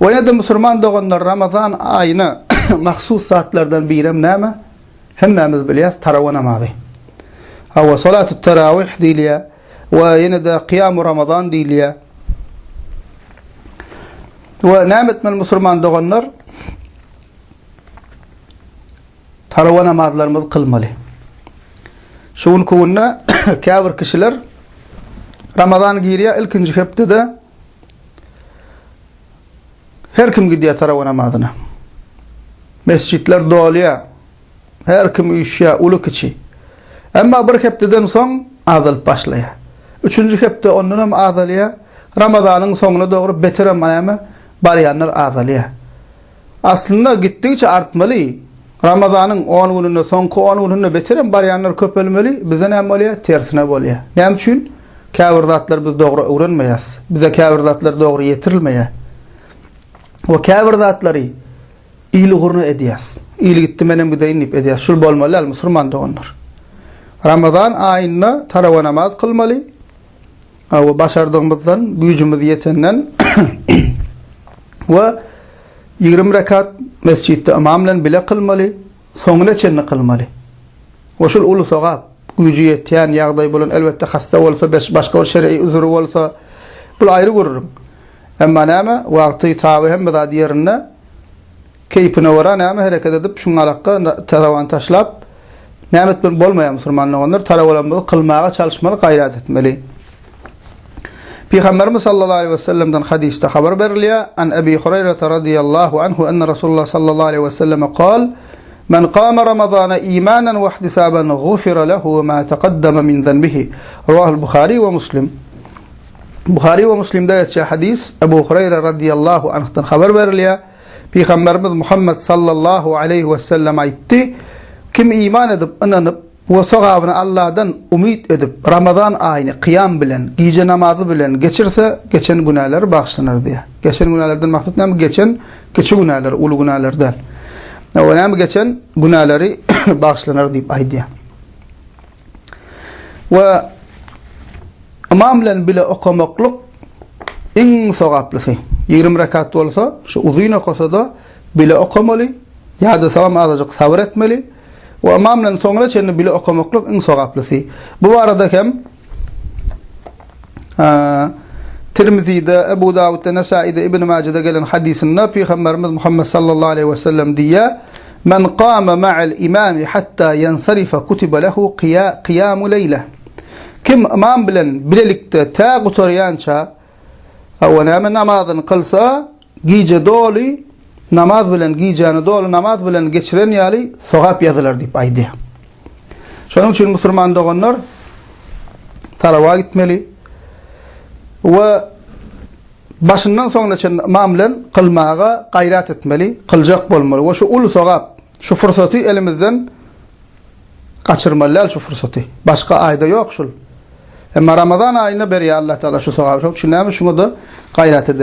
Ve ya da musulman doganlar Ramazan ayına mahsus saatlerden birim näme? Hemmemiz bilýäs Tarawa namazy. Hawa salatu tarawih diýilýär we ýene de qiyam Ramazan diýilýär. Ve nämetmel musulman doganlar Tarawa namazlarymyzy kılmaly. Şuň kunna käbir kişiler Ramazan girýär ilkinji hepdede her kim gidýär Tarawa namazyna. Mescitler dolýar. Her kim üşýär uly kiçi. Emma bir hepdeden soň azalyp başlaýar. Üçüncü hepde ondan hem azalýar. Ramazanyň soňuna dogry beterem näme barýanlar azalýar. Aslında gitdikçe artmaly. Ramazanyň 10 gününde soňky 10 gününde beterem barýanlar köpelmeli. Bize näme bolýar? Tersine bolýar. Näme üçin? Käbir zatlar biz dogry öwrenmeýäs. Bize käbir zatlar dogry ýetirilmeýär. O käbir zatlary ýyly edýäs. Ýyly gitdi menem gideýinip edýäs. Şul bolmaly musulman doganlar. Ramazan aýyna Tarawa namaz kılmaly. O başardığımızdan, güýjümiz ýetenden we 20 rekat mescitde imam bilen bile kılmaly, soňuna çenni kılmaly. O şol uly sogap, güýjü ýetýän ýagdaý bolan elbetde hasta bolsa, başga bir şer'i uzry bolsa, bul aýry görürüm. Emma näme wagty taby hem zat ýerine keypine wara näme hereket edip şuňa alaqqa tarawan taşlap näme etmeli bolmaýan musulmanlar tarawalanmaly kılmaga çalışmaly, gaýrat etmeli. Peygamberimiz sallallahu aleyhi ve sellem'den hadiste haber berilýär. An Abi Hurayra radıyallahu anhu enne Rasulullah sallallahu aleyhi ve sellem qal: "Men qama Ramazana imanan ve ihtisaban gufira lehu ma taqaddama min zanbihi." Rawahul Buhari ve Müslim. Buhari ve Müslim'de geçen hadis Abu Hurayra radıyallahu anhu'dan haber berilýär. Peygamberimiz Muhammed sallallahu aleyhi ve sellem aýtdy: "Kim iman edip inanyp ve sogabyny Allah'dan umid edip Ramazan aýyny qiyam bilen, gece namazı bilen geçirse geçen günahları bağışlanır diye. Geçen günahlardan maksat näme? Geçen günahlar, ulu günahlardan. O näme geçen günahları bağışlanır diýip aýdy. Ve imam bilen bile okamaklyk iň sogaplysy. 20 rekat bolsa, şu uzyny okasa bile okamaly, ýa-da salam azajyk sabr etmeli. Ve imamla soňra çenni bile okamaklyk iň sogaplysy. Bu arada hem Tirmizi'de, Ebu Davud'da, Nesai'de, İbn Mace'de gelen hadisinde Peygamberimiz Muhammed sallallahu aleyhi ve sellem diye: "Men qama ma'al imami hatta yansarifa kutiba lehu qiyamu leyle." Kim imam bilen bilelikde ta gutaryança näme namazyny kılsa, gece doli namaz bilen giyjany dolu namaz bilen geçiren ýaly sogap ýazylar diýip aýdy. Şonuň üçin musulman doganlar Tarawa gitmeli we başyndan soňra çen imam bilen kılmaga gaýrat etmeli, kıljak bolmaly. We şu uly sogap, şu fursaty elimizden gaçyrmaly, şu fursaty. Başga aýda ýok şul. Emma Ramazan aýyna berýär Allah taala şu sogap. Şoňa da gaýrat edip